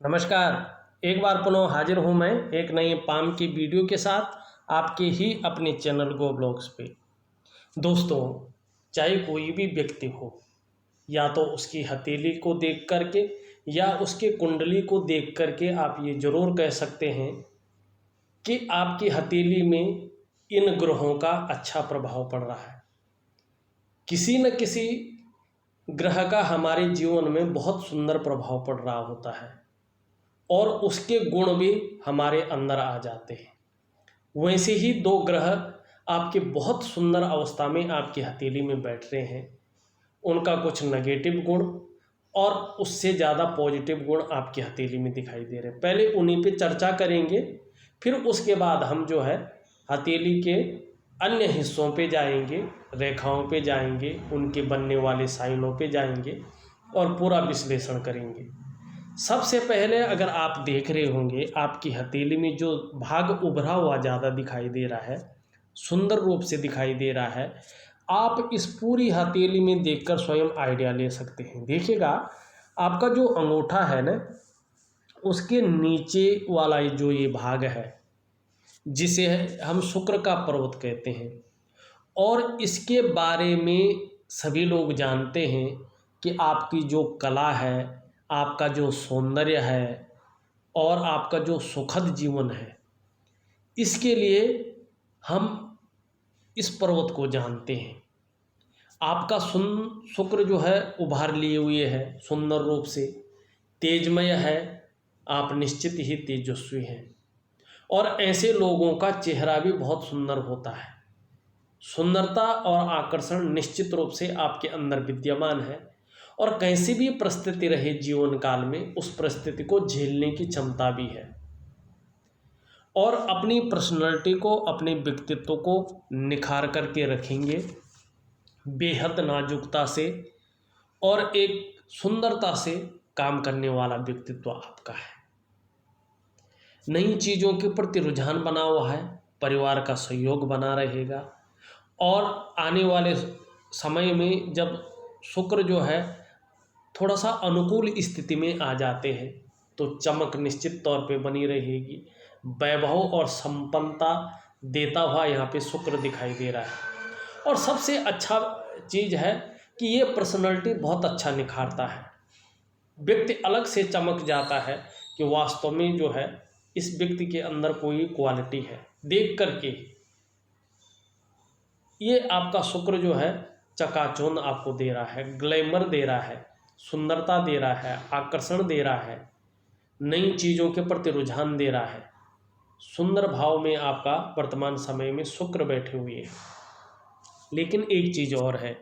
नमस्कार। एक बार पुनः हाजिर हूँ मैं एक नई पाम की वीडियो के साथ आपके ही अपने चैनल गो ब्लॉग्स पे। दोस्तों, चाहे कोई भी व्यक्ति हो, या तो उसकी हथेली को देख करके या उसके कुंडली को देख करके आप ये ज़रूर कह सकते हैं कि आपकी हथेली में इन ग्रहों का अच्छा प्रभाव पड़ रहा है। किसी न किसी ग्रह का हमारे जीवन में बहुत सुंदर प्रभाव पड़ रहा होता है और उसके गुण भी हमारे अंदर आ जाते हैं। वैसे ही दो ग्रह आपके बहुत सुंदर अवस्था में आपकी हथेली में बैठ रहे हैं। उनका कुछ नेगेटिव गुण और उससे ज़्यादा पॉजिटिव गुण आपकी हथेली में दिखाई दे रहे हैं। पहले उन्हीं पे चर्चा करेंगे, फिर उसके बाद हम जो है हथेली के अन्य हिस्सों पे जाएंगे, रेखाओं पे जाएंगे, उनके बनने वाले साइनों पे जाएंगे और पूरा विश्लेषण करेंगे। सबसे पहले अगर आप देख रहे होंगे, आपकी हथेली में जो भाग उभरा हुआ ज़्यादा दिखाई दे रहा है, सुंदर रूप से दिखाई दे रहा है, आप इस पूरी हथेली में देखकर स्वयं आइडिया ले सकते हैं। देखिएगा, आपका जो अंगूठा है ना, उसके नीचे वाला जो ये भाग है, जिसे हम शुक्र का पर्वत कहते हैं, और इसके बारे में सभी लोग जानते हैं कि आपकी जो कला है, आपका जो सौंदर्य है और आपका जो सुखद जीवन है, इसके लिए हम इस पर्वत को जानते हैं। आपका शुक्र जो है उभार लिए हुए है, सुंदर रूप से तेजमय है, आप निश्चित ही तेजस्वी हैं। और ऐसे लोगों का चेहरा भी बहुत सुंदर होता है। सुंदरता और आकर्षण निश्चित रूप से आपके अंदर विद्यमान है और कैसी भी परिस्थिति रहे जीवन काल में, उस परिस्थिति को झेलने की क्षमता भी है और अपनी पर्सनालिटी को, अपने व्यक्तित्व को निखार करके रखेंगे बेहद नाजुकता से, और एक सुंदरता से काम करने वाला व्यक्तित्व आपका है। नई चीज़ों के प्रति रुझान बना हुआ है, परिवार का सहयोग बना रहेगा और आने वाले समय में जब शुक्र जो है थोड़ा सा अनुकूल स्थिति में आ जाते हैं, तो चमक निश्चित तौर पे बनी रहेगी। वैभव और संपन्नता देता हुआ यहाँ पे शुक्र दिखाई दे रहा है। और सबसे अच्छा चीज़ है कि ये पर्सनालिटी बहुत अच्छा निखारता है। व्यक्ति अलग से चमक जाता है कि वास्तव में जो है इस व्यक्ति के अंदर कोई क्वालिटी है। देख करके ये आपका शुक्र जो है चकाचौंध आपको दे रहा है, ग्लैमर दे रहा है, सुंदरता दे रहा है, आकर्षण दे रहा है, नई चीज़ों के प्रति रुझान दे रहा है। सुंदर भाव में आपका वर्तमान समय में शुक्र बैठे हुए हैं। लेकिन एक चीज़ और है,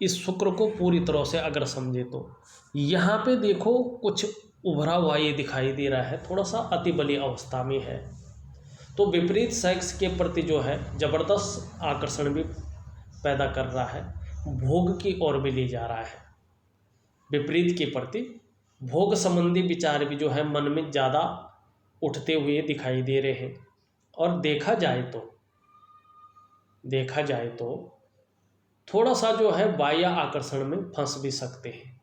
इस शुक्र को पूरी तरह से अगर समझे तो यहाँ पे देखो कुछ उभरा हुआ ये दिखाई दे रहा है, थोड़ा सा अति बली अवस्था में है, तो विपरीत सेक्स के प्रति जो है ज़बरदस्त आकर्षण भी पैदा कर रहा है, भोग की ओर भी ले जा रहा है। विपरीत के प्रति भोग संबंधी विचार भी जो है मन में ज़्यादा उठते हुए दिखाई दे रहे हैं। और देखा जाए तो थोड़ा सा जो है बाह्य आकर्षण में फंस भी सकते हैं।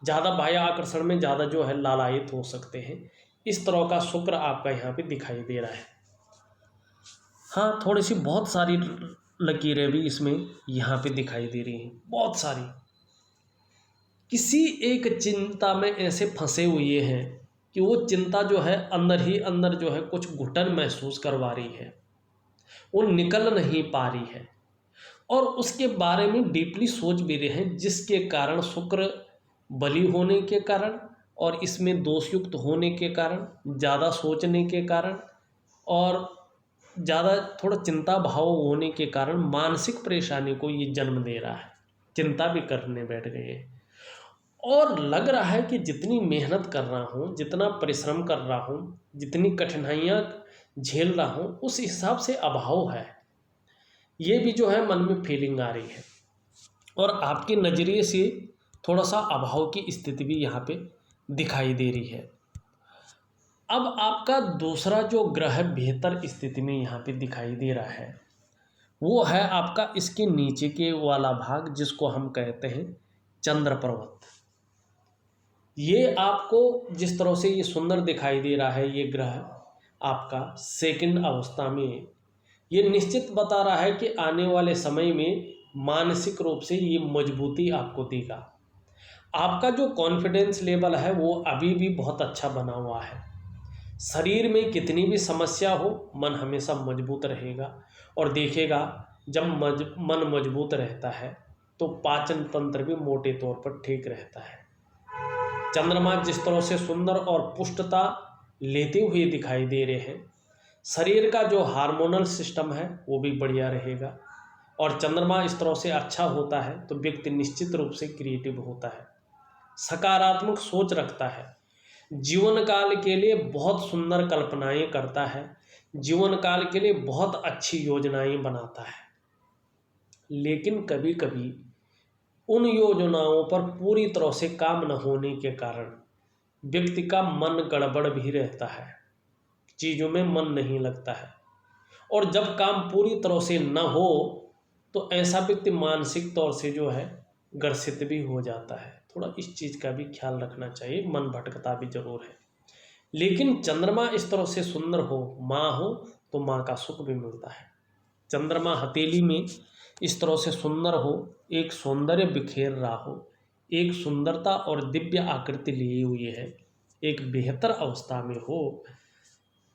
ज़्यादा बाह्य आकर्षण में ज़्यादा जो है लालायित हो सकते हैं। इस तरह का शुक्र आपका यहाँ पे दिखाई दे रहा है। हाँ, थोड़ी सी बहुत सारी लकीरें भी इसमें यहाँ पे दिखाई दे रही हैं, बहुत सारी। किसी एक चिंता में ऐसे फंसे हुए हैं कि वो चिंता जो है अंदर ही अंदर जो है कुछ घुटन महसूस करवा रही है, वो निकल नहीं पा रही है और उसके बारे में डीपली सोच भी रहे हैं, जिसके कारण शुक्र बली होने के कारण और इसमें दोषयुक्त होने के कारण, ज़्यादा सोचने के कारण और ज़्यादा थोड़ा चिंता भाव होने के कारण मानसिक परेशानी को ये जन्म दे रहा है। चिंता भी करने बैठ गए हैं और लग रहा है कि जितनी मेहनत कर रहा हूँ, जितना परिश्रम कर रहा हूँ, जितनी कठिनाइयाँ झेल रहा हूँ, उस हिसाब से अभाव है। ये भी जो है मन में फीलिंग आ रही है और आपके नज़रिए से थोड़ा सा अभाव की स्थिति भी यहाँ पे दिखाई दे रही है। अब आपका दूसरा जो ग्रह बेहतर स्थिति में यहाँ पे दिखाई दे रहा है, वो है आपका इसके नीचे के वाला भाग, जिसको हम कहते हैं चंद्र पर्वत। ये आपको जिस तरह से ये सुंदर दिखाई दे रहा है, ये ग्रह आपका सेकंड अवस्था में है, ये निश्चित बता रहा है कि आने वाले समय में मानसिक रूप से ये मजबूती आपको देगा। आपका जो कॉन्फिडेंस लेवल है वो अभी भी बहुत अच्छा बना हुआ है। शरीर में कितनी भी समस्या हो, मन हमेशा मजबूत रहेगा। और देखिएगा, जब मन मजबूत रहता है तो पाचन तंत्र भी मोटे तौर पर ठीक रहता है। चंद्रमा जिस तरह से सुंदर और पुष्टता लेते हुए दिखाई दे रहे हैं, शरीर का जो हार्मोनल सिस्टम है वो भी बढ़िया रहेगा। और चंद्रमा इस तरह से अच्छा होता है तो व्यक्ति निश्चित रूप से क्रिएटिव होता है, सकारात्मक सोच रखता है, जीवन काल के लिए बहुत सुंदर कल्पनाएं करता है, जीवन काल के लिए बहुत अच्छी योजनाएं बनाता है। लेकिन कभी कभी उन योजनाओं पर पूरी तरह से काम न होने के कारण व्यक्ति का मन गड़बड़ भी रहता है, चीज़ों में मन नहीं लगता है। और जब काम पूरी तरह से न हो तो ऐसा व्यक्ति मानसिक तौर से जो है ग्रसित भी हो जाता है। थोड़ा इस चीज़ का भी ख्याल रखना चाहिए, मन भटकता भी जरूर है। लेकिन चंद्रमा इस तरह से सुंदर हो, माँ हो, तो माँ का सुख भी मिलता है। चंद्रमा हथेली में इस तरह से सुंदर हो, एक सौंदर्य बिखेर रहा हो, एक सुंदरता और दिव्य आकृति लिए हुई है, एक बेहतर अवस्था में हो,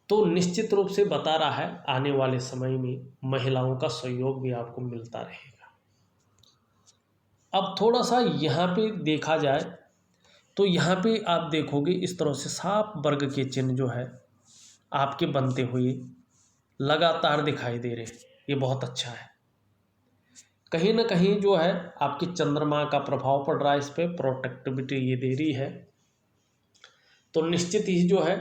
तो निश्चित रूप से बता रहा है आने वाले समय में महिलाओं का सहयोग भी आपको मिलता रहेगा। अब थोड़ा सा यहाँ पे देखा जाए तो यहाँ पे आप देखोगे इस तरह से साफ वर्ग के चिन्ह जो है आपके बनते हुए लगातार दिखाई दे रहे हैं। ये बहुत अच्छा है। कहीं ना कहीं जो है आपकी चंद्रमा का प्रभाव पड़ रहा है इस पर, प्रोटेक्टिविटी ये दे रही है। तो निश्चित ही जो है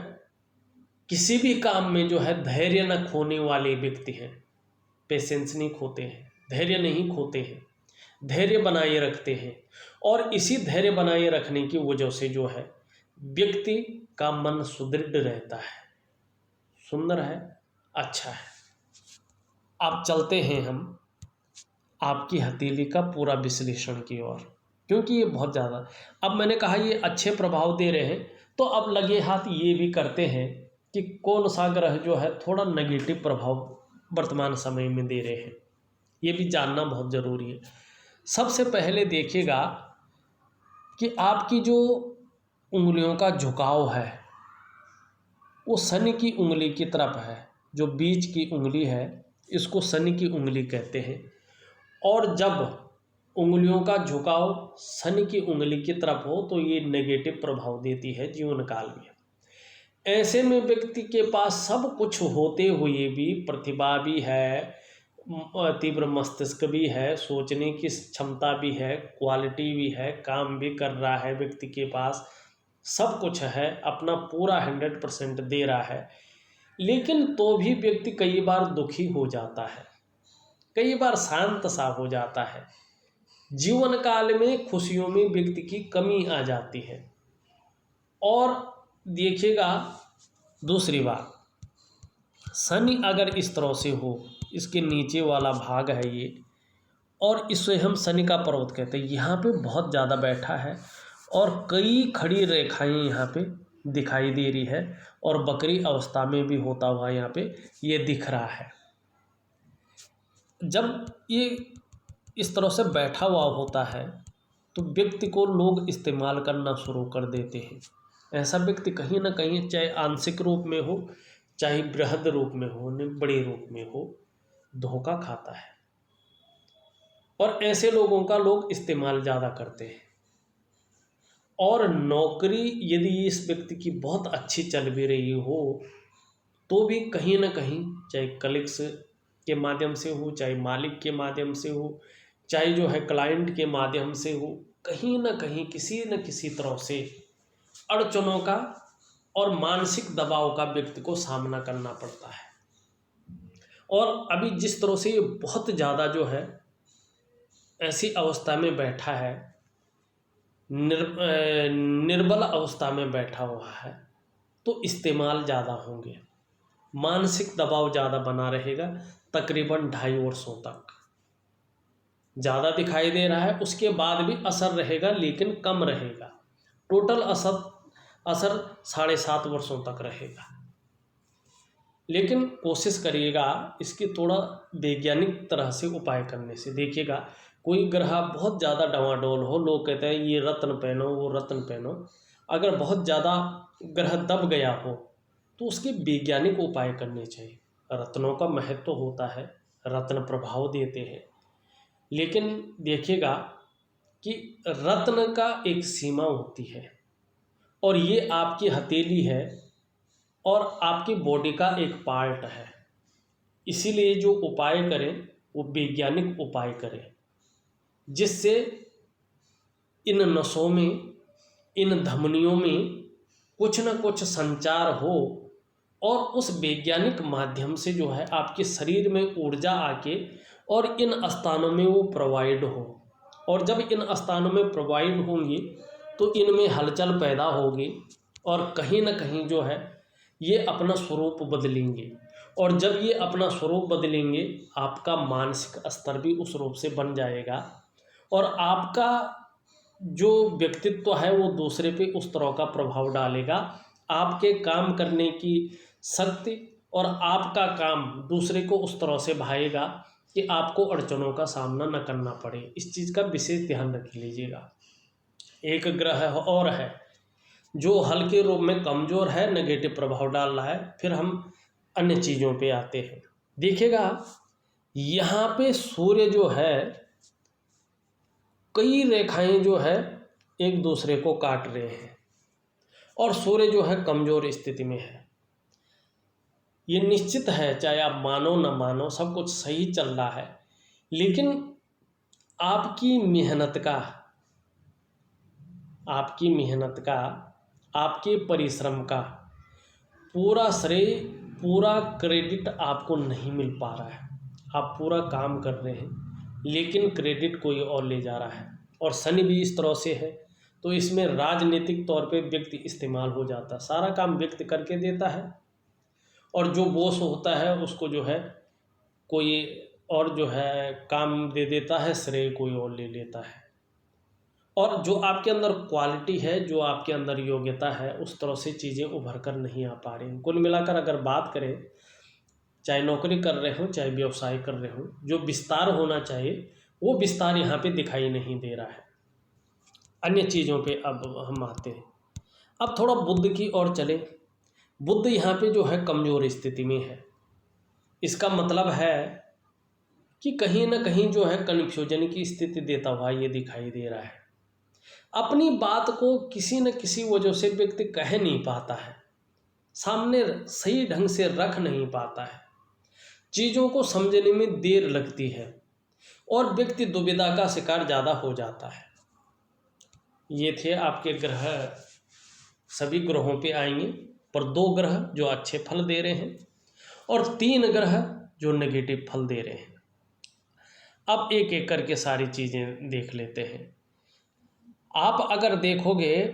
किसी भी काम में जो है धैर्य न खोने वाले व्यक्ति हैं, पेशेंस नहीं खोते हैं, धैर्य नहीं खोते हैं, धैर्य बनाए रखते हैं। और इसी धैर्य बनाए रखने की वजह से जो है व्यक्ति का मन सुदृढ़ रहता है, सुंदर है, अच्छा है। अब चलते हैं हम आपकी हथेली का पूरा विश्लेषण की ओर, क्योंकि ये बहुत ज़्यादा, अब मैंने कहा ये अच्छे प्रभाव दे रहे हैं, तो अब लगे हाथ ये भी करते हैं कि कौन सा ग्रह जो है थोड़ा नेगेटिव प्रभाव वर्तमान समय में दे रहे हैं, ये भी जानना बहुत ज़रूरी है। सबसे पहले देखिएगा कि आपकी जो उंगलियों का झुकाव है वो शनि की उंगली की तरफ है। जो बीच की उंगली है इसको शनि की उंगली कहते हैं। और जब उंगलियों का झुकाव शनि की उंगली की तरफ हो तो ये नेगेटिव प्रभाव देती है जीवन काल में। ऐसे में व्यक्ति के पास सब कुछ होते हुए भी प्रतिभा भी है, तीव्र मस्तिष्क भी है, सोचने की क्षमता भी है, क्वालिटी भी है, काम भी कर रहा है, व्यक्ति के पास सब कुछ है, अपना पूरा 100% दे रहा है, लेकिन तो भी व्यक्ति कई बार दुखी हो जाता है, कई बार शांत सा हो जाता है। जीवन काल में खुशियों में व्यक्ति की कमी आ जाती है। और देखिएगा दूसरी बात, शनि अगर इस तरह से हो, इसके नीचे वाला भाग है ये, और इसे हम शनि का पर्वत कहते हैं, यहाँ पे बहुत ज़्यादा बैठा है और कई खड़ी रेखाएं यहाँ पे दिखाई दे रही है, और बकरी अवस्था में भी होता हुआ यहाँ पे ये दिख रहा है। जब ये इस तरह से बैठा हुआ होता है तो व्यक्ति को लोग इस्तेमाल करना शुरू कर देते हैं। ऐसा व्यक्ति कहीं ना कहीं, चाहे आंशिक रूप में हो चाहे बृहद रूप में हो, बड़े रूप में हो, धोखा खाता है। और ऐसे लोगों का लोग इस्तेमाल ज़्यादा करते हैं। और नौकरी यदि इस व्यक्ति की बहुत अच्छी चल भी रही हो तो भी कहीं ना कहीं, चाहे कलीग्स के माध्यम से हो, चाहे मालिक के माध्यम से हो, चाहे जो है क्लाइंट के माध्यम से हो, कहीं ना कहीं किसी न किसी तरह से अड़चनों का और मानसिक दबाव का व्यक्ति को सामना करना पड़ता है। और अभी जिस तरह से ये बहुत ज़्यादा जो है ऐसी अवस्था में बैठा है, निर्बल अवस्था में बैठा हुआ है, तो इस्तेमाल ज़्यादा होंगे, मानसिक दबाव ज़्यादा बना रहेगा। तकरीबन 2.5 वर्षों तक ज़्यादा दिखाई दे रहा है, उसके बाद भी असर रहेगा लेकिन कम रहेगा। टोटल असर असर 7.5 वर्षों तक रहेगा। लेकिन कोशिश करिएगा इसकी थोड़ा वैज्ञानिक तरह से उपाय करने से। देखिएगा कोई ग्रह बहुत ज़्यादा डवाडोल हो, लोग कहते हैं ये रत्न पहनो वो रत्न पहनो, अगर बहुत ज़्यादा ग्रह दब गया हो तो उसके वैज्ञानिक उपाय करने चाहिए। रत्नों का महत्व होता है, रत्न प्रभाव देते हैं, लेकिन देखिएगा कि रत्न का एक सीमा होती है और ये आपकी हथेली है और आपकी बॉडी का एक पार्ट है। इसीलिए जो उपाय करें वो वैज्ञानिक उपाय करें, जिससे इन नसों में, इन धमनियों में कुछ न कुछ संचार हो और उस वैज्ञानिक माध्यम से जो है आपके शरीर में ऊर्जा आके और इन स्थानों में वो प्रोवाइड हो। और जब इन स्थानों में प्रोवाइड होंगी तो इनमें हलचल पैदा होगी और कहीं ना कहीं जो है ये अपना स्वरूप बदलेंगे। और जब ये अपना स्वरूप बदलेंगे आपका मानसिक स्तर भी उस रूप से बन जाएगा और आपका जो व्यक्तित्व है वो दूसरे पे उस तरह का प्रभाव डालेगा। आपके काम करने की शक्ति और आपका काम दूसरे को उस तरह से भाएगा कि आपको अड़चनों का सामना न करना पड़े। इस चीज़ का विशेष ध्यान रख लीजिएगा। एक ग्रह और है जो हल्के रूप में कमज़ोर है, नेगेटिव प्रभाव डाल रहा है। फिर हम अन्य चीज़ों पे आते हैं। देखिएगा यहाँ पे सूर्य जो है कई रेखाएं जो है एक दूसरे को काट रहे हैं और सूर्य जो है कमज़ोर स्थिति में है। ये निश्चित है, चाहे आप मानो न मानो, सब कुछ सही चल रहा है, लेकिन आपकी मेहनत का, आपके परिश्रम का पूरा श्रेय, पूरा क्रेडिट आपको नहीं मिल पा रहा है। आप पूरा काम कर रहे हैं लेकिन क्रेडिट कोई और ले जा रहा है। और शनि भी इस तरह से है तो इसमें राजनीतिक तौर पे व्यक्ति इस्तेमाल हो जाता है, सारा काम व्यक्ति करके देता है और जो बॉस होता है उसको जो है कोई और जो है काम दे देता है, श्रेय कोई और ले लेता है। और जो आपके अंदर क्वालिटी है, जो आपके अंदर योग्यता है, उस तरह से चीज़ें उभर कर नहीं आ पा रही। कुल मिलाकर अगर बात करें, चाहे नौकरी कर रहे हो चाहे व्यवसाय कर रहे हो, जो विस्तार होना चाहिए वो विस्तार यहाँ पे दिखाई नहीं दे रहा है। अन्य चीज़ों पे अब हम आते हैं। अब थोड़ा बुध की ओर चले। बुध यहाँ पे जो है कमज़ोर स्थिति में है। इसका मतलब है कि कहीं ना कहीं जो है कन्फ्यूजन की स्थिति देता हुआ ये दिखाई दे रहा है। अपनी बात को किसी न किसी वजह से व्यक्ति कह नहीं पाता है, सामने सही ढंग से रख नहीं पाता है, चीज़ों को समझने में देर लगती है और व्यक्ति दुविधा का शिकार ज़्यादा हो जाता है। ये थे आपके ग्रह। सभी ग्रहों पे आएंगे, पर 2 ग्रह जो अच्छे फल दे रहे हैं और 3 ग्रह जो नेगेटिव फल दे रहे हैं। अब एक एक करके सारी चीज़ें देख लेते हैं। आप अगर देखोगे,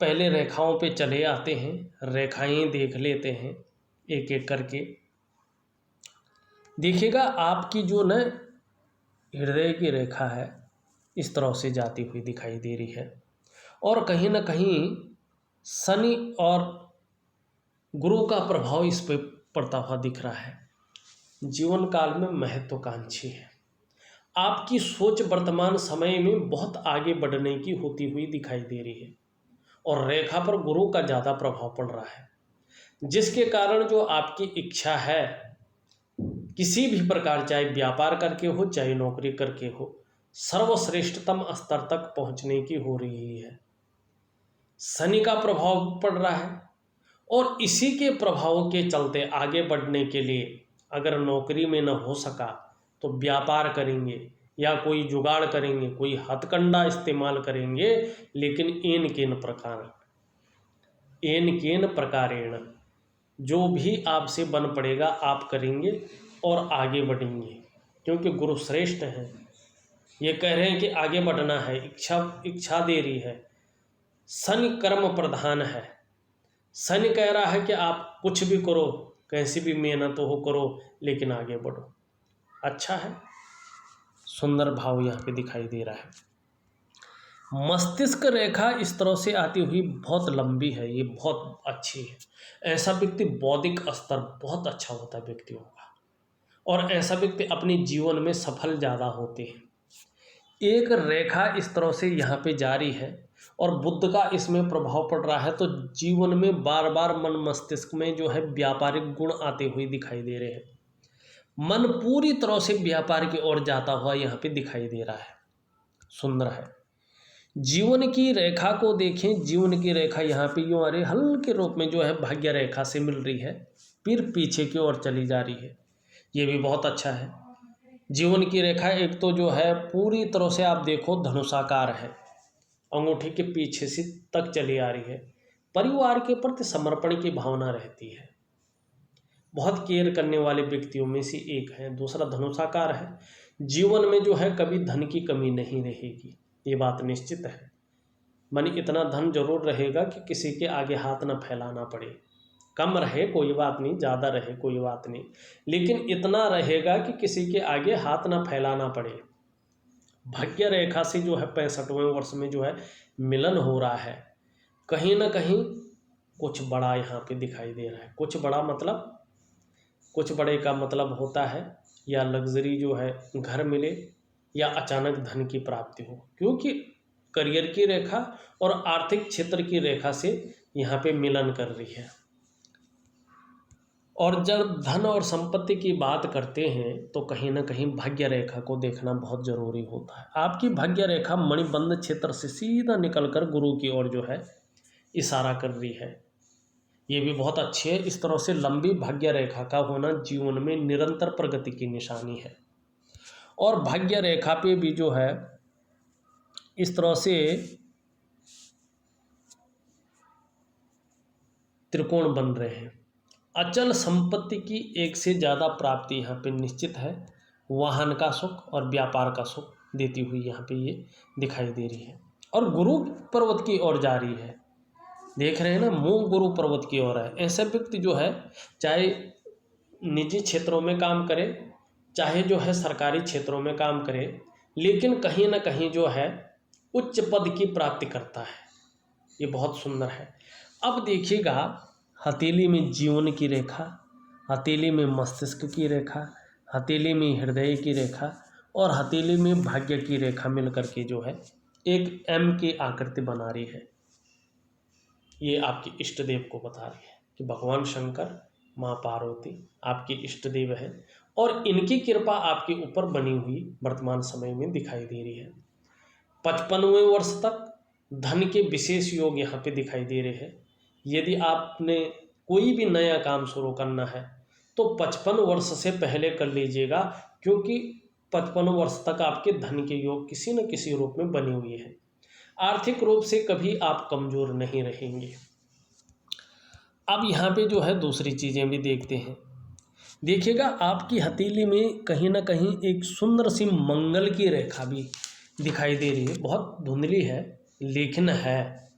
पहले रेखाओं पे चले आते हैं, रेखाएं देख लेते हैं एक एक करके। देखिएगा आपकी जो न हृदय की रेखा है इस तरह से जाती हुई दिखाई दे रही है और कहीं ना कहीं शनि और गुरु का प्रभाव इस पर पड़ता हुआ दिख रहा है। जीवन काल में महत्वाकांक्षी है। आपकी सोच वर्तमान समय में बहुत आगे बढ़ने की होती हुई दिखाई दे रही है और रेखा पर गुरु का ज़्यादा प्रभाव पड़ रहा है, जिसके कारण जो आपकी इच्छा है किसी भी प्रकार, चाहे व्यापार करके हो चाहे नौकरी करके हो, सर्वश्रेष्ठतम स्तर तक पहुंचने की हो रही है। शनि का प्रभाव पड़ रहा है और इसी के प्रभाव के चलते आगे बढ़ने के लिए अगर नौकरी में न हो सका तो व्यापार करेंगे या कोई जुगाड़ करेंगे, कोई हथकंडा इस्तेमाल करेंगे, लेकिन एन केन प्रकारेण जो भी आपसे बन पड़ेगा आप करेंगे और आगे बढ़ेंगे, क्योंकि गुरु श्रेष्ठ हैं। ये कह रहे हैं कि आगे बढ़ना है, इच्छा दे रही है। शनि कर्म प्रधान है। शनि कह रहा है कि आप कुछ भी करो, कैसी भी मेहनत हो करो, लेकिन आगे बढ़ो। अच्छा है, सुंदर भाव यहाँ पे दिखाई दे रहा है। मस्तिष्क रेखा इस तरह से आती हुई बहुत लंबी है, ये बहुत अच्छी है। ऐसा व्यक्ति बौद्धिक स्तर बहुत अच्छा होता है व्यक्तियों का, और ऐसा व्यक्ति अपने जीवन में सफल ज़्यादा होते हैं। एक रेखा इस तरह से यहाँ पे जारी है और बुध का इसमें प्रभाव पड़ रहा है, तो जीवन में बार बार मन मस्तिष्क में जो है व्यापारिक गुण आते हुए दिखाई दे रहे हैं। मन पूरी तरह से व्यापार की ओर जाता हुआ यहाँ पे दिखाई दे रहा है। सुंदर है। जीवन की रेखा को देखें, जीवन की रेखा यहाँ पे यूँ आ रही हल्के रूप में जो है भाग्य रेखा से मिल रही है, फिर पीछे की ओर चली जा रही है। ये भी बहुत अच्छा है। जीवन की रेखा एक तो जो है पूरी तरह से आप देखो धनुषाकार है, अंगूठे के पीछे से तक चली आ रही है। परिवार के प्रति समर्पण की भावना रहती है, बहुत केयर करने वाले व्यक्तियों में से एक है। दूसरा धनुषाकार है। जीवन में जो है कभी धन की कमी नहीं रहेगी, ये बात निश्चित है। मानी इतना धन जरूर रहेगा कि किसी के आगे हाथ न फैलाना पड़े। कम रहे कोई बात नहीं, ज़्यादा रहे कोई बात नहीं, लेकिन इतना रहेगा कि किसी के आगे हाथ न फैलाना पड़े। भाग्य रेखा से जो है 65वें वर्ष में जो है मिलन हो रहा है। कहीं ना कहीं कुछ बड़ा यहाँ पे दिखाई दे रहा है। कुछ बड़ा मतलब, कुछ बड़े का मतलब होता है या लग्जरी जो है घर मिले या अचानक धन की प्राप्ति हो, क्योंकि करियर की रेखा और आर्थिक क्षेत्र की रेखा से यहाँ पे मिलन कर रही है। और जब धन और संपत्ति की बात करते हैं तो कहीं ना कहीं भाग्य रेखा को देखना बहुत जरूरी होता है। आपकी भाग्य रेखा मणिबंध क्षेत्र से सीधा निकलकर गुरु की ओर जो है इशारा कर रही है, ये भी बहुत अच्छी है। इस तरह से लंबी भाग्य रेखा का होना जीवन में निरंतर प्रगति की निशानी है। और भाग्य रेखा पे भी जो है इस तरह से त्रिकोण बन रहे हैं। अचल संपत्ति की एक से ज़्यादा प्राप्ति यहाँ पे निश्चित है। वाहन का सुख और व्यापार का सुख देती हुई यहाँ पे ये दिखाई दे रही है। और गुरु पर्वत की ओर जा रही है, देख रहे हैं ना, मुंह गुरु पर्वत की ओर है। ऐसे व्यक्ति जो है चाहे निजी क्षेत्रों में काम करे, चाहे जो है सरकारी क्षेत्रों में काम करे, लेकिन कहीं ना कहीं जो है उच्च पद की प्राप्ति करता है। ये बहुत सुंदर है। अब देखिएगा, हथेली में जीवन की रेखा, हथेली में मस्तिष्क की रेखा, हथेली में हृदय की रेखा और हथेली में भाग्य की रेखा मिलकर के जो है एक एम की आकृति बना रही है। ये आपके इष्ट देव को बता रही है कि भगवान शंकर, माँ पार्वती आपके इष्ट देव है और इनकी कृपा आपके ऊपर बनी हुई वर्तमान समय में दिखाई दे रही है। 55वें वर्ष तक धन के विशेष योग यहाँ पे दिखाई दे रहे हैं। यदि आपने कोई भी नया काम शुरू करना है तो 55 वर्ष से पहले कर लीजिएगा, क्योंकि 55 वर्ष तक आपके धन के योग किसी न किसी रूप में बने हुए हैं। आर्थिक रूप से कभी आप कमजोर नहीं रहेंगे। अब यहाँ पे जो है दूसरी चीज़ें भी देखते हैं। देखिएगा, आपकी हथेली में कहीं ना कहीं एक सुंदर सी मंगल की रेखा भी दिखाई दे रही है। बहुत धुंधली है लेकिन है,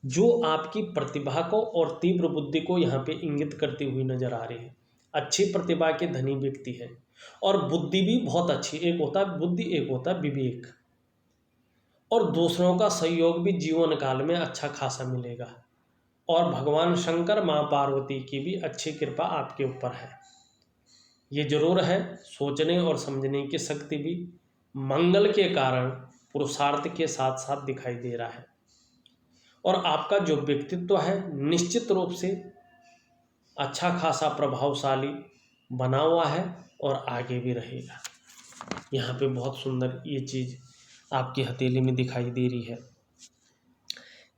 जो आपकी प्रतिभा को और तीव्र बुद्धि को यहाँ पे इंगित करती हुई नजर आ रही है। अच्छी प्रतिभा के धनी व्यक्ति है और बुद्धि भी बहुत अच्छी। एक होता है बुद्धि, एक होता है विवेक, और दूसरों का सहयोग भी जीवन काल में अच्छा खासा मिलेगा। और भगवान शंकर, माँ पार्वती की भी अच्छी कृपा आपके ऊपर है। ये जरूर है, सोचने और समझने की शक्ति भी मंगल के कारण पुरुषार्थ के साथ साथ दिखाई दे रहा है। और आपका जो व्यक्तित्व है निश्चित रूप से अच्छा खासा प्रभावशाली बना हुआ है और आगे भी रहेगा। यहाँ पे बहुत सुंदर ये चीज़ आपकी हथेली में दिखाई दे रही है।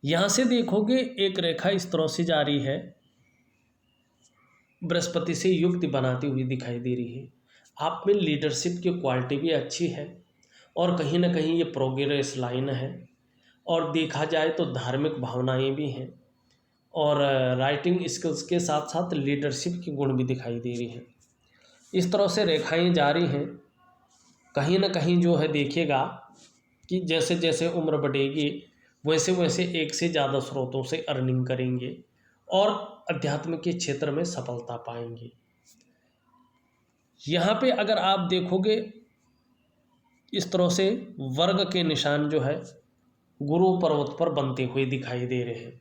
यहाँ से देखोगे एक रेखा इस तरह से जा रही है, बृहस्पति से युक्ति बनाती हुई दिखाई दे रही है। आप में लीडरशिप की क्वालिटी भी अच्छी है और कहीं ना कहीं ये प्रोग्रेस लाइन है। और देखा जाए तो धार्मिक भावनाएं भी हैं और राइटिंग स्किल्स के साथ साथ लीडरशिप के गुण भी दिखाई दे रही हैं। इस तरह से रेखाएं जारी हैं। कहीं ना कहीं जो है देखिएगा कि जैसे जैसे उम्र बढ़ेगी वैसे वैसे एक से ज़्यादा स्रोतों से अर्निंग करेंगे और अध्यात्म के क्षेत्र में सफलता पाएंगे। यहाँ पे अगर आप देखोगे इस तरह से वर्ग के निशान जो है गुरु पर्वत पर बनते हुए दिखाई दे रहे हैं।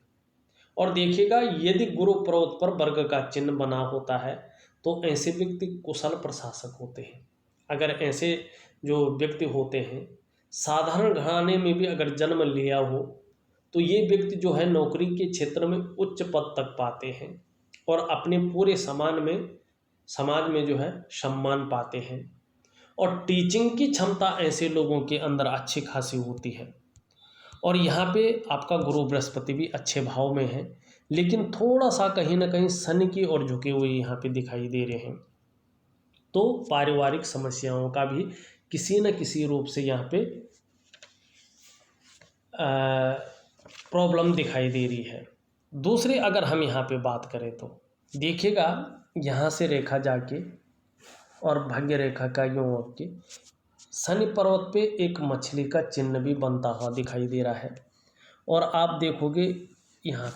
और देखिएगा, यदि गुरु पर्वत पर वर्ग का चिन्ह बना होता है तो ऐसे व्यक्ति कुशल प्रशासक होते हैं। अगर ऐसे जो व्यक्ति होते हैं साधारण घराने में भी अगर जन्म लिया हो तो ये व्यक्ति जो है नौकरी के क्षेत्र में उच्च पद तक पाते हैं और अपने पूरे समाज में जो है सम्मान पाते हैं। और टीचिंग की क्षमता ऐसे लोगों के अंदर अच्छी खासी होती है। और यहाँ पे आपका गुरु बृहस्पति भी अच्छे भाव में है, लेकिन थोड़ा सा कहीं ना कहीं शनि की ओर झुके हुए यहाँ पे दिखाई दे रहे हैं। तो पारिवारिक समस्याओं का भी किसी न किसी रूप से यहाँ पे प्रॉब्लम दिखाई दे रही है। दूसरी अगर हम यहाँ पे बात करें तो देखिएगा, यहाँ से रेखा जाके और भाग्य रेखा का यूँ के शनि पर्वत पे एक मछली का चिन्ह भी बनता हुआ दिखाई दे रहा है। और आप देखोगे यहाँ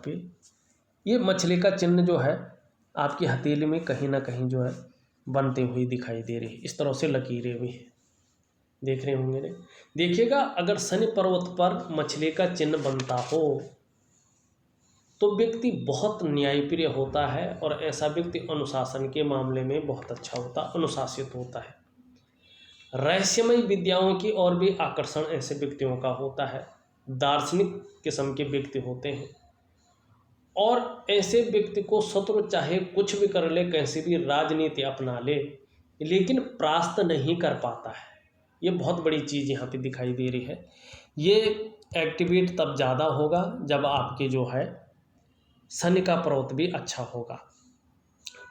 पे ये मछली का चिन्ह जो है आपकी हथेली में कहीं ना कहीं जो है बनते हुए दिखाई दे रही है। इस तरह से लकीरें भी हैं, देख रहे होंगे ने। देखिएगा, अगर शनि पर्वत पर मछली का चिन्ह बनता हो तो व्यक्ति बहुत न्यायप्रिय होता है और ऐसा व्यक्ति अनुशासन के मामले में बहुत अच्छा होता, अनुशासित होता है। रहस्यमय विद्याओं की ओर भी आकर्षण ऐसे व्यक्तियों का होता है। दार्शनिक किस्म के व्यक्ति होते हैं और ऐसे व्यक्ति को शत्रु चाहे कुछ भी कर ले, कैसी भी राजनीति अपना ले, लेकिन परास्त नहीं कर पाता है। ये बहुत बड़ी चीज़ यहाँ पे दिखाई दे रही है। ये एक्टिवेट तब ज़्यादा होगा जब आपके जो है शनि का पर्वत भी अच्छा होगा,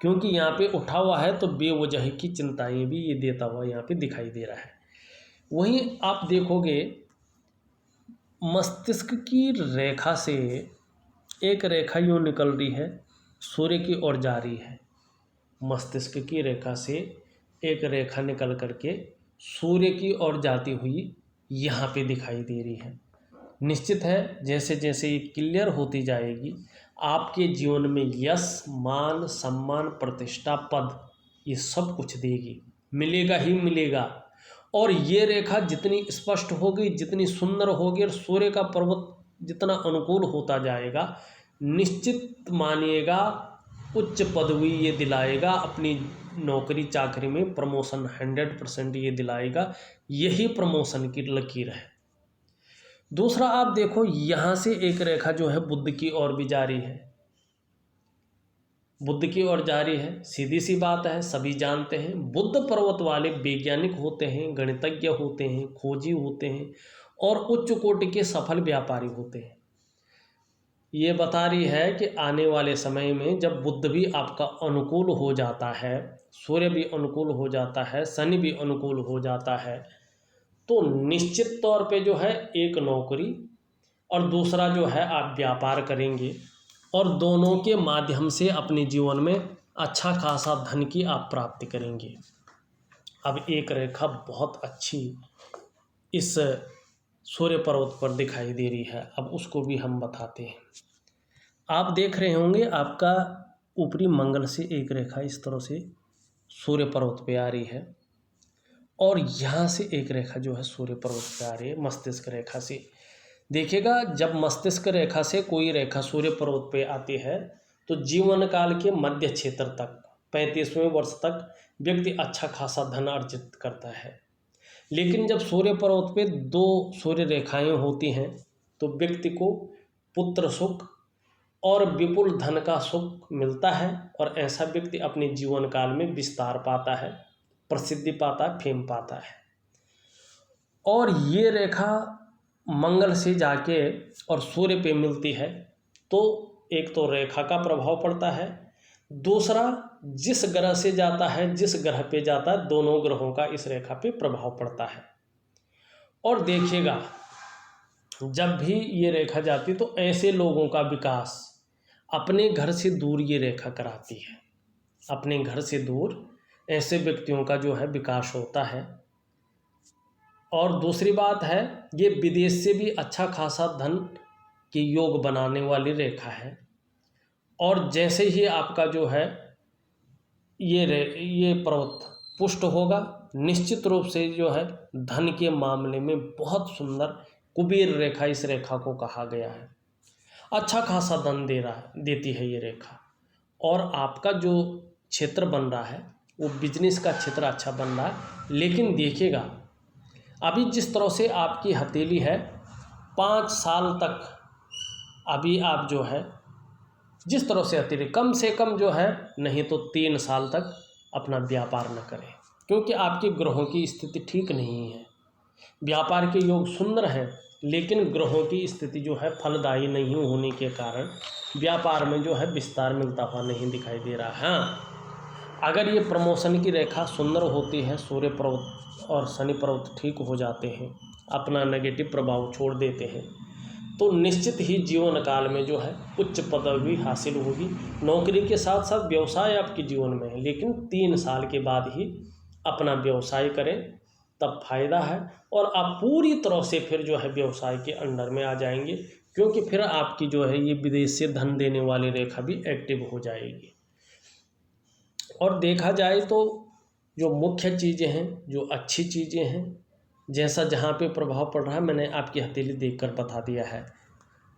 क्योंकि यहाँ पे उठा हुआ है तो बेवजह की चिंताएं भी ये देता हुआ यहाँ पे दिखाई दे रहा है। वहीं आप देखोगे मस्तिष्क की रेखा से एक रेखा यूँ निकल रही है, सूर्य की ओर जा रही है। मस्तिष्क की रेखा से एक रेखा निकल करके सूर्य की ओर जाती हुई यहाँ पे दिखाई दे रही है। निश्चित है, जैसे जैसे ये क्लियर होती जाएगी आपके जीवन में यश, मान, सम्मान, प्रतिष्ठा, पद, ये सब कुछ देगी, मिलेगा ही मिलेगा। और ये रेखा जितनी स्पष्ट होगी, जितनी सुंदर होगी और सूर्य का पर्वत जितना अनुकूल होता जाएगा, निश्चित मानिएगा उच्च पदवी ये दिलाएगा, अपनी नौकरी चाकरी में प्रमोशन 100% ये दिलाएगा। यही प्रमोशन की लकीर है। दूसरा आप देखो, यहाँ से एक रेखा जो है बुध की ओर भी जा रही है। बुध की ओर जा रही है, सीधी सी बात है, सभी जानते हैं बुध पर्वत वाले वैज्ञानिक होते हैं, गणितज्ञ होते हैं, खोजी होते हैं और उच्च कोटि के सफल व्यापारी होते हैं। ये बता रही है कि आने वाले समय में जब बुध भी आपका अनुकूल हो जाता है, सूर्य भी अनुकूल हो जाता है, शनि भी अनुकूल हो जाता है, तो निश्चित तौर पे जो है एक नौकरी और दूसरा जो है आप व्यापार करेंगे और दोनों के माध्यम से अपने जीवन में अच्छा खासा धन की आप प्राप्ति करेंगे। अब एक रेखा बहुत अच्छी इस सूर्य पर्वत पर दिखाई दे रही है, अब उसको भी हम बताते हैं। आप देख रहे होंगे आपका ऊपरी मंगल से एक रेखा इस तरह से सूर्य पर्वत पे आ रही है और यहाँ से एक रेखा जो है सूर्य पर्वत पे आ रही है मस्तिष्क रेखा से। देखिएगा, जब मस्तिष्क रेखा से कोई रेखा सूर्य पर्वत पे आती है तो जीवन काल के मध्य क्षेत्र तक 35वें वर्ष तक व्यक्ति अच्छा खासा धन अर्जित करता है। लेकिन जब सूर्य पर्वत पे 2 सूर्य रेखाएं होती हैं तो व्यक्ति को पुत्र सुख और विपुल धन का सुख मिलता है और ऐसा व्यक्ति अपने जीवन काल में विस्तार पाता है, प्रसिद्धि पाता है, फेम पाता है। और ये रेखा मंगल से जाके और सूर्य पे मिलती है तो एक तो रेखा का प्रभाव पड़ता है, दूसरा जिस ग्रह से जाता है, जिस ग्रह पे जाता है, दोनों ग्रहों का इस रेखा पे प्रभाव पड़ता है। और देखिएगा, जब भी ये रेखा जाती तो ऐसे लोगों का विकास अपने घर से दूर ये रेखा कराती है। अपने घर से दूर ऐसे व्यक्तियों का जो है विकास होता है। और दूसरी बात है, ये विदेश से भी अच्छा खासा धन के योग बनाने वाली रेखा है। और जैसे ही आपका जो है ये पर्वत पुष्ट होगा निश्चित रूप से जो है धन के मामले में बहुत सुंदर कुबेर रेखा इस रेखा को कहा गया है। अच्छा खासा धन देती है ये रेखा। और आपका जो क्षेत्र बन रहा है वो बिजनेस का क्षेत्र अच्छा बन रहा है। लेकिन देखिएगा अभी जिस तरह से आपकी हथेली है 5 साल तक अभी आप जो है जिस तरह से हथेली कम से कम जो है नहीं तो 3 साल तक अपना व्यापार न करें, क्योंकि आपके ग्रहों की स्थिति ठीक नहीं है। व्यापार के योग सुंदर हैं लेकिन ग्रहों की स्थिति जो है फलदायी नहीं होने के कारण व्यापार में जो है विस्तार मिलता हुआ नहीं दिखाई दे रहा है। हाँ, अगर ये प्रमोशन की रेखा सुंदर होती है, सूर्य पर्वत और शनि पर्वत ठीक हो जाते हैं, अपना नेगेटिव प्रभाव छोड़ देते हैं, तो निश्चित ही जीवन काल में जो है उच्च पदवी हासिल होगी। नौकरी के साथ साथ व्यवसाय आपके जीवन में है, लेकिन 3 साल के बाद ही अपना व्यवसाय करें तब फायदा है। और आप पूरी तरह से फिर जो है व्यवसाय के अंडर में आ जाएंगे, क्योंकि फिर आपकी जो है ये विदेश से धन देने वाली रेखा भी एक्टिव हो जाएगी। और देखा जाए तो जो मुख्य चीज़ें हैं, जो अच्छी चीज़ें हैं, जैसा जहाँ पे प्रभाव पड़ रहा है मैंने आपकी हथेली देखकर बता दिया है।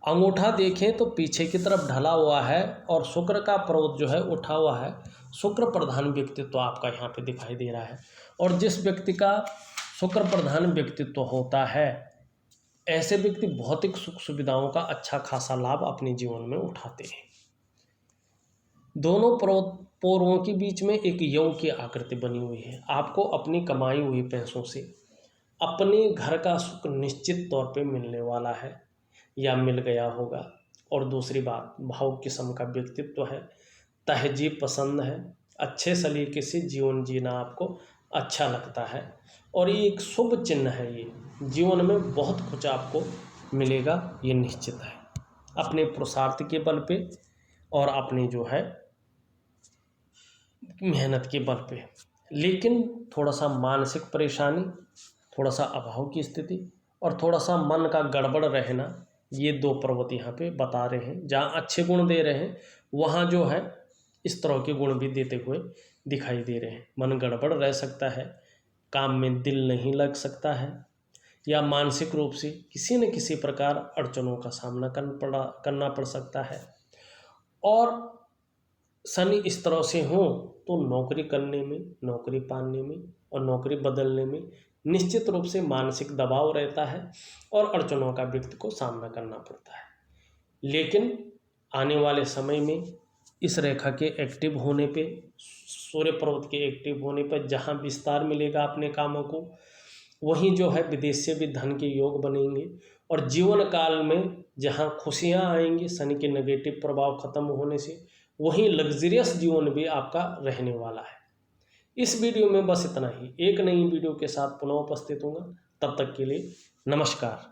अंगूठा देखें तो पीछे की तरफ ढला हुआ है और शुक्र का पर्वत जो है उठा हुआ है। शुक्र प्रधान व्यक्तित्व आपका यहाँ पे दिखाई दे रहा है। और जिस व्यक्ति का शुक्र प्रधान व्यक्तित्व होता है, ऐसे व्यक्ति भौतिक सुख सुविधाओं का अच्छा खासा लाभ अपने जीवन में उठाते हैं। दोनों पोरों के बीच में एक यौ की आकृति बनी हुई है। आपको अपनी कमाई हुई पैसों से अपने घर का सुख निश्चित तौर पे मिलने वाला है या मिल गया होगा। और दूसरी बात, भाव किस्म का व्यक्तित्व है, तहजीब पसंद है, अच्छे सलीके से जीवन जीना आपको अच्छा लगता है। और ये एक शुभ चिन्ह है, ये जीवन में बहुत कुछ आपको मिलेगा, ये निश्चित है, अपने पुरुषार्थ के बल पे और अपनी जो है मेहनत के बल पे। लेकिन थोड़ा सा मानसिक परेशानी, थोड़ा सा अभाव की स्थिति और थोड़ा सा मन का गड़बड़ रहना, ये 2 पर्वत यहाँ पे बता रहे हैं। जहाँ अच्छे गुण दे रहे हैं वहाँ जो है इस तरह के गुण भी देते हुए दिखाई दे रहे हैं। मन गड़बड़ रह सकता है, काम में दिल नहीं लग सकता है, या मानसिक रूप से किसी न किसी प्रकार अड़चनों का सामना करना पड़ सकता है। और शनि इस तरह से हो तो नौकरी करने में, नौकरी पाने में और नौकरी बदलने में निश्चित रूप से मानसिक दबाव रहता है और अड़चनों का व्यक्ति को सामना करना पड़ता है। लेकिन आने वाले समय में इस रेखा के एक्टिव होने पे, सूर्य पर्वत के एक्टिव होने पर जहाँ विस्तार मिलेगा अपने कामों को, वहीं जो है विदेश से भी धन के योग बनेंगे। और जीवन काल में जहाँ खुशियाँ आएंगी शनि के नेगेटिव प्रभाव खत्म होने से, वहीं लग्जरियस जीवन भी आपका रहने वाला है। इस वीडियो में बस इतना ही। एक नई वीडियो के साथ पुनः उपस्थित होऊंगा, तब तक के लिए नमस्कार।